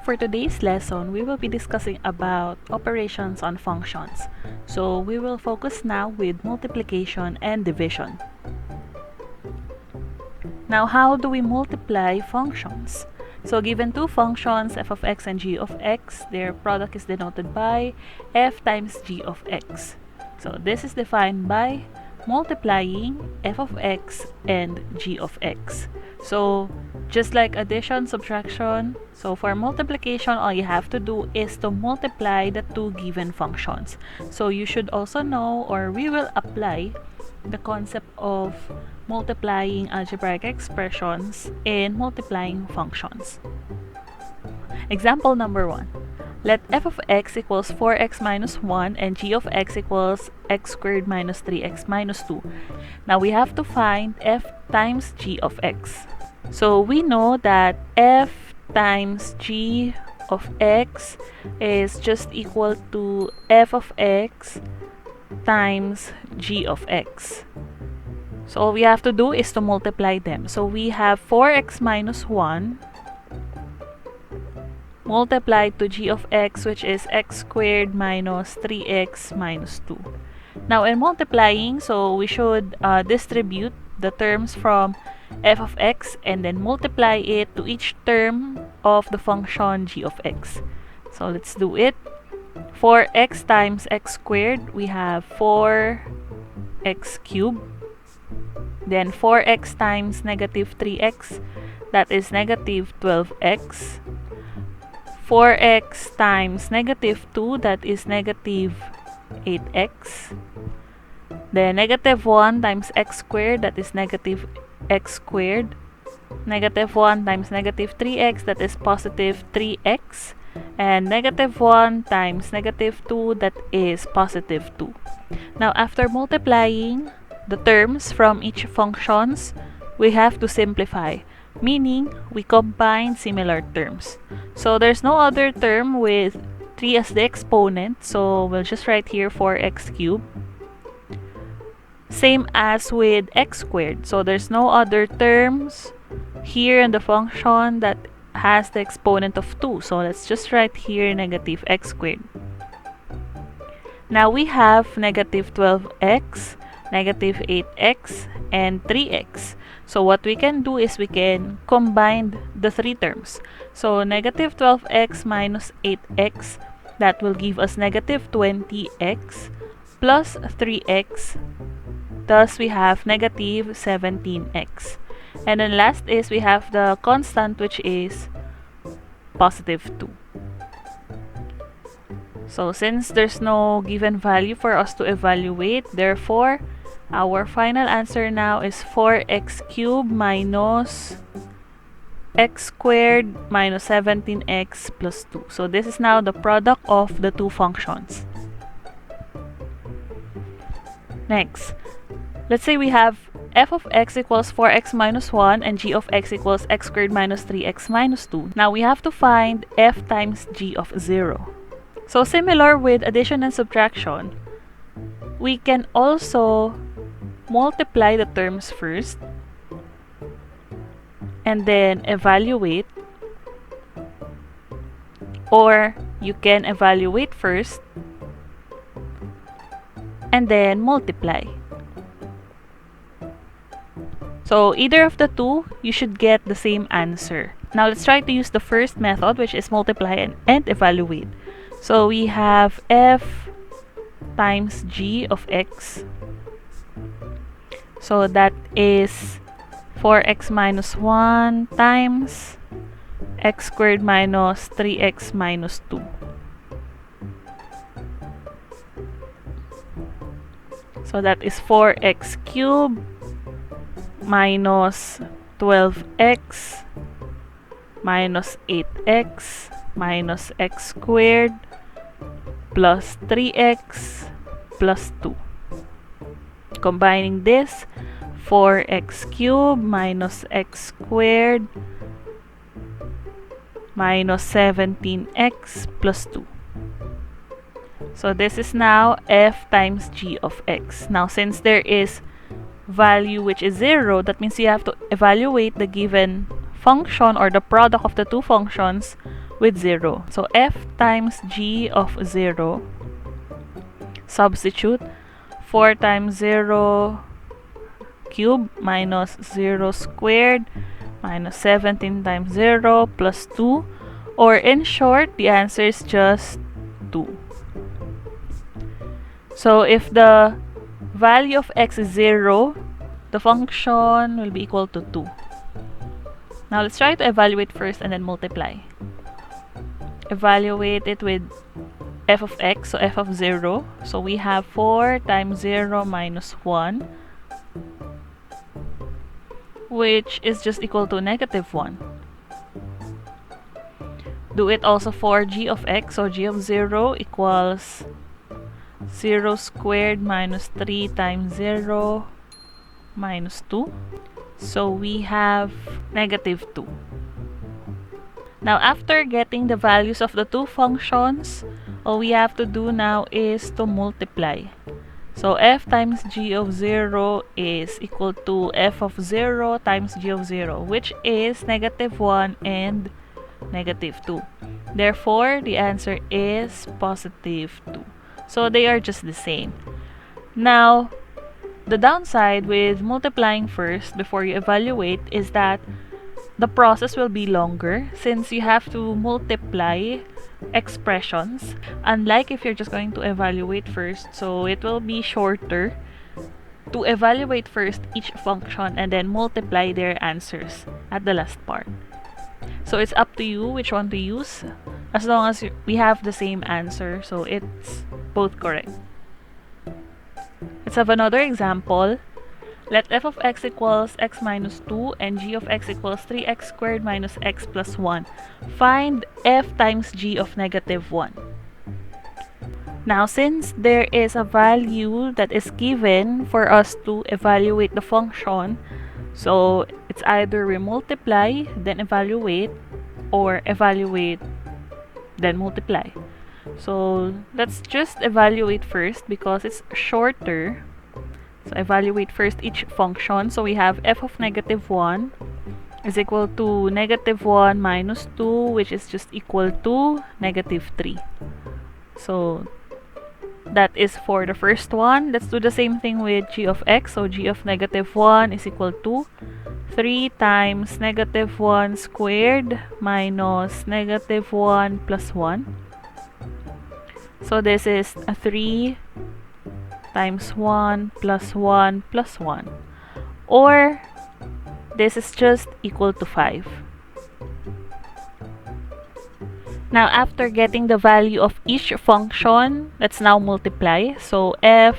For today's lesson, we will be discussing about operations on functions. So we will focus now with multiplication and division. Now, how do we multiply functions? So given two functions, f of x and g of x, their product is denoted by f times g of x. So this is defined by multiplying f of x and g of x. So just like addition, subtraction, so for multiplication, all you have to do is to multiply the two given functions. So you should also know, or we will apply the concept of multiplying algebraic expressions in multiplying functions. Example number 1. Let f of x equals 4x minus 1 and g of x equals x squared minus 3x minus 2. Now we have to find f times g of x. So we know that f times g of x is just equal to f of x times g of x. So all we have to do is to multiply them. So we have 4x minus 1 multiplied to g of x, which is x squared minus 3x minus 2. Now in multiplying, so we should distribute the terms from f of x and then multiply it to each term of the function g of x. So let's do it. 4x times x squared, we have 4x cubed. Then 4x times negative 3x, that is negative 12x. 4x times negative 2, that is negative 8x. Then negative 1 times x squared, that is negative x squared. Negative 1 times negative 3x, that is positive 3x. And negative 1 times negative 2, that is positive 2. Now after multiplying the terms from each functions, we have to simplify, meaning we combine similar terms. So there's no other term with 3 as the exponent, so we'll just write here 4x cubed. Same as with x squared, so there's no other terms here in the function that has the exponent of 2, so let's just write here negative x squared. Now we have negative 12x, negative 8x, and 3x. So what we can do is we can combine the three terms. So negative 12x minus 8x, that will give us negative 20x plus 3x. Thus we have negative 17x. And then last is we have the constant, which is positive 2. So since there's no given value for us to evaluate, therefore our final answer now is 4x cubed minus x squared minus 17x plus 2. So this is now the product of the two functions. Next, let's say we have f of x equals 4x minus 1 and g of x equals x squared minus 3x minus 2. Now we have to find f times g of 0. So similar with addition and subtraction, we can also multiply the terms first and then evaluate, or you can evaluate first and then multiply. So either of the two, you should get the same answer. Now let's try to use the first method, which is multiply and evaluate. So we have f times g of x. So that is 4x minus 1 times x squared minus 3x minus 2. So that is 4x cubed minus 12x minus 8x minus x squared plus 3x plus 2. Combining this, 4x cubed minus x squared minus 17x plus 2. So this is now f times g of x. Now since there is value which is 0, that means you have to evaluate the given function or the product of the two functions with 0. So f times g of 0, substitute 4 times 0 cubed minus 0 squared minus 17 times 0 plus 2, or in short, the answer is just 2. So if the value of x is 0, the function will be equal to 2. Now let's try to evaluate first and then multiply. Evaluate it with f of x, so f of 0. So we have 4 times 0 minus 1, which is just equal to negative 1. Do it also for g of x, so g of 0 equals 0 squared minus 3 times 0 minus 2. So we have negative 2. Now after getting the values of the two functions, all we have to do now is to multiply. So f times g of 0 is equal to f of 0 times g of 0, which is negative 1 and negative 2. Therefore, the answer is positive 2. So they are just the same. Now, the downside with multiplying first before you evaluate is that the process will be longer since you have to multiply expressions, unlike if you're just going to evaluate first. So it will be shorter to evaluate first each function and then multiply their answers at the last part. So it's up to you which one to use, as long as we have the same answer, so it's both correct. Let's have another example. Let f of x equals x minus 2 and g of x equals 3x squared minus x plus 1. Find f times g of negative 1. Now, since there is a value that is given for us to evaluate the function, so it's either we multiply, then evaluate, or evaluate, then multiply. So let's just evaluate first because it's shorter. So evaluate first each function. So we have f of negative 1 is equal to negative 1 minus 2, which is just equal to negative 3. So that is for the first one. Let's do the same thing with g of x. So g of negative 1 is equal to 3 times negative 1 squared minus negative 1 plus 1. So this is a 3 times 1 plus 1 plus 1. Or this is just equal to 5. Now after getting the value of each function, let's now multiply. So f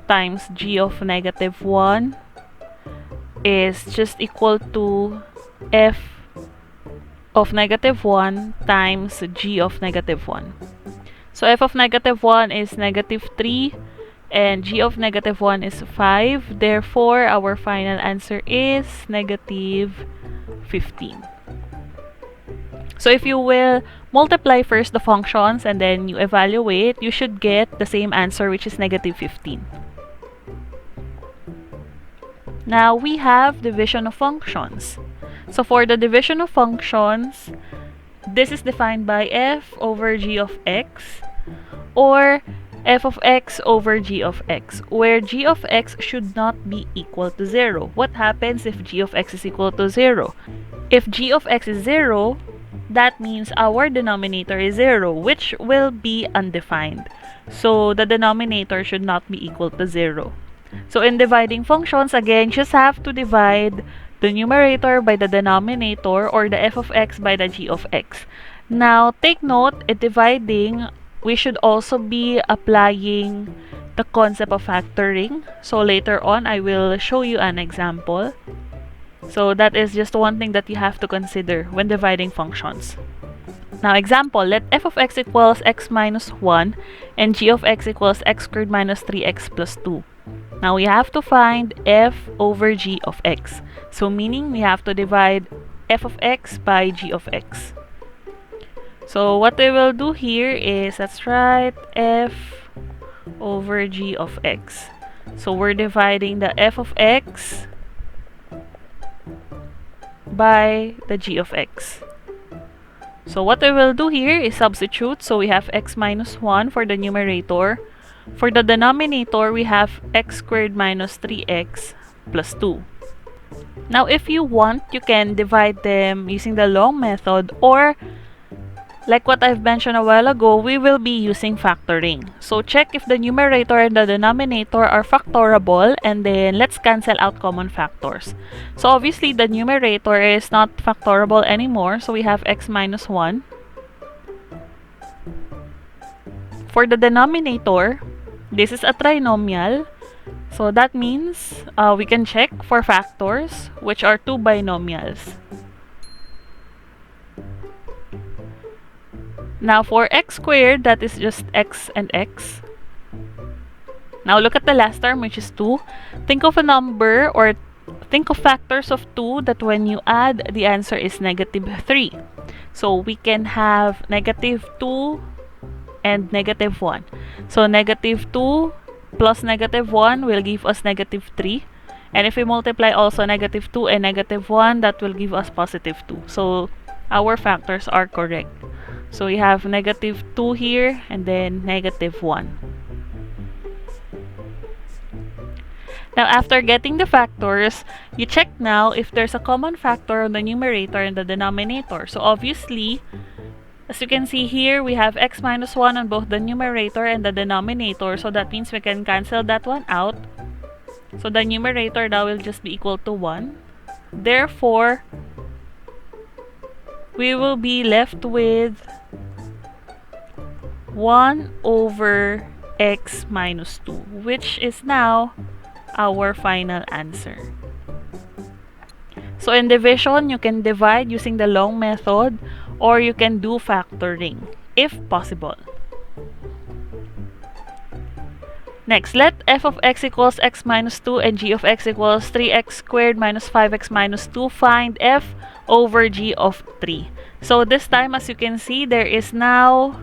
times g of negative 1 is just equal to f of negative 1 times g of negative 1. So f of negative 1 is negative 3 and g of negative 1 is 5. Therefore, our final answer is negative 15. So if you will multiply first the functions and then you evaluate, you should get the same answer, which is negative 15. Now we have division of functions. So for the division of functions, this is defined by f over g of x or f of x over g of x, where g of x should not be equal to 0. What happens if g of x is equal to 0? If g of x is 0, that means our denominator is 0, which will be undefined. So the denominator should not be equal to 0. So in dividing functions, again, just have to divide the numerator by the denominator or the f of x by the g of x. Now, take note, in dividing, we should also be applying the concept of factoring. So later on, I will show you an example. So that is just one thing that you have to consider when dividing functions. Now example, let f of x equals x minus 1 and g of x equals x squared minus 3x plus 2. Now we have to find f over g of x. So meaning we have to divide f of x by g of x. So what we will do here is, let's write f over g of x. So we're dividing the f of x by the g of x. So what we will do here is substitute. So we have x minus 1 for the numerator. For the denominator, we have x squared minus 3x plus 2. Now if you want, you can divide them using the long method, or like what I've mentioned a while ago, we will be using factoring. So check if the numerator and the denominator are factorable, and then let's cancel out common factors. So obviously the numerator is not factorable anymore, so we have x minus 1. For the denominator, this is a trinomial, so that means we can check for factors, which are two binomials. Now for x squared, that is just x and x. Now look at the last term, which is 2. Think of a number, or think of factors of 2 that when you add, the answer is negative 3. So we can have negative 2 and negative 1. So negative 2 plus negative 1 will give us negative 3. And if we multiply also negative 2 and negative 1, that will give us positive 2. So our factors are correct. So we have negative 2 here and then negative 1. Now after getting the factors, you check now if there's a common factor on the numerator and the denominator. So obviously, as you can see here, we have x minus 1 on both the numerator and the denominator. So that means we can cancel that one out. So the numerator now will just be equal to 1. Therefore, we will be left with 1 over x minus 2, which is now our final answer. So in division, you can divide using the long method, or you can do factoring, if possible. Next, let f of x equals x minus 2 and g of x equals 3x squared minus 5x minus 2. Find f over g of 3. So this time, as you can see, there is now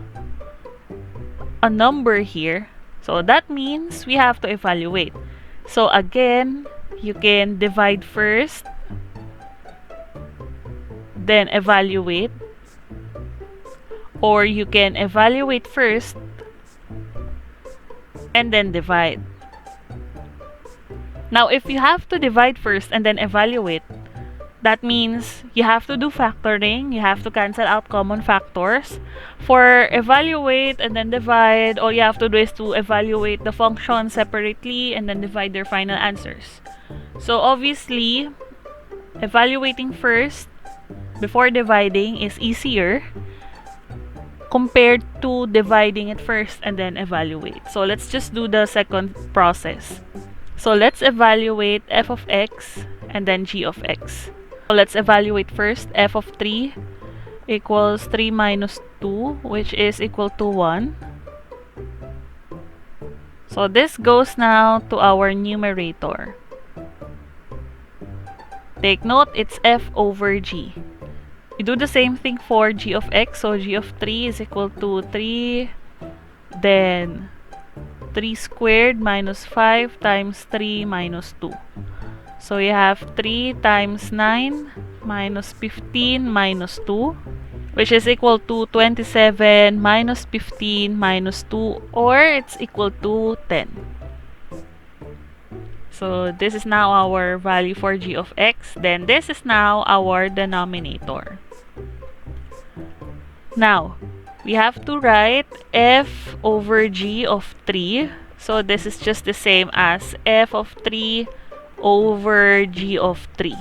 a number here. So that means we have to evaluate. So again, you can divide first, then evaluate, or you can evaluate first and then divide. Now if you have to divide first and then evaluate, that means you have to do factoring, you have to cancel out common factors. For evaluate and then divide, all you have to do is to evaluate the function separately and then divide their final answers. So obviously, evaluating first before dividing is easier compared to dividing it first and then evaluate. So let's just do the second process. So let's evaluate f of x and then g of x. So let's evaluate first. F of 3 equals 3 minus 2, which is equal to 1. So this goes now to our numerator. Take note, it's f over g. We do the same thing for g of x. So g of 3 is equal to 3, then 3 squared minus 5 times 3 minus 2. So you have 3 times 9 minus 15 minus 2, which is equal to 27 minus 15 minus 2, or it's equal to 10. So this is now our value for g of x. Then this is now our denominator. Now, we have to write f over g of 3. So this is just the same as f of 3 over g of 3.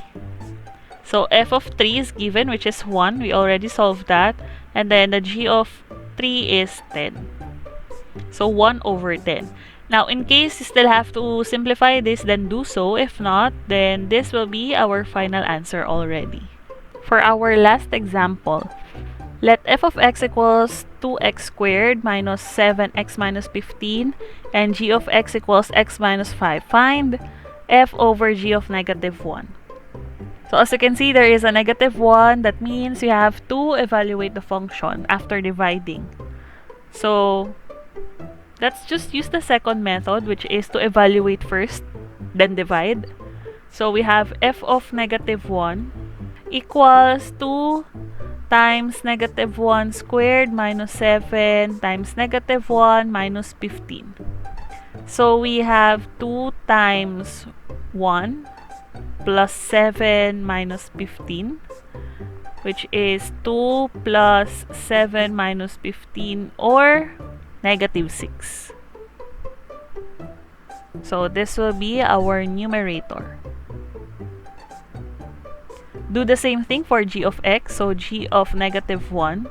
So f of 3 is given, which is 1. We already solved that. And then the g of 3 is 10. So 1 over 10. Now, in case you still have to simplify this, then do so. If not, then this will be our final answer already. For our last example, let f of x equals 2x squared minus 7x minus 15 and g of x equals x minus 5. Find f over g of negative 1. So as you can see, there is a negative 1. That means you have to evaluate the function after dividing. So let's just use the second method, which is to evaluate first, then divide. So we have f of negative 1 equals 2 times negative 1 squared minus 7 times negative 1 minus 15. So we have 2 times 1 plus 7 minus 15, which is 2 plus 7 minus 15, or negative 6. So this will be our numerator. Do the same thing for g of x, so g of negative 1.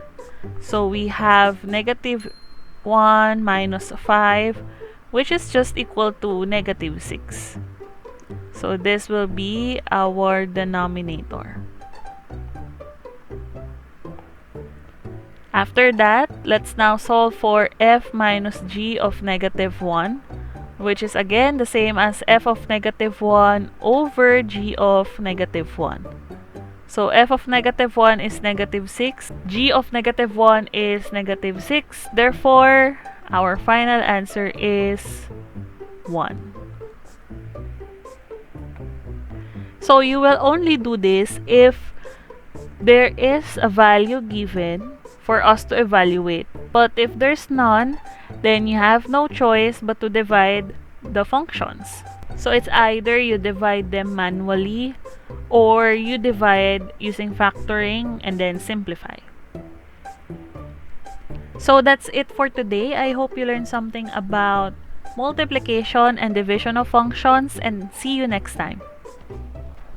So we have negative 1 minus 5, which is just equal to negative 6. So this will be our denominator. After that, let's now solve for f minus g of negative 1, which is again the same as f of negative 1 over g of negative 1. So f of negative 1 is negative 6, g of negative 1 is negative 6, therefore our final answer is 1. So you will only do this if there is a value given for us to evaluate. But if there's none, then you have no choice but to divide the functions. So it's either you divide them manually or you divide using factoring and then simplify. So that's it for today. I hope you learned something about multiplication and division of functions, and see you next time.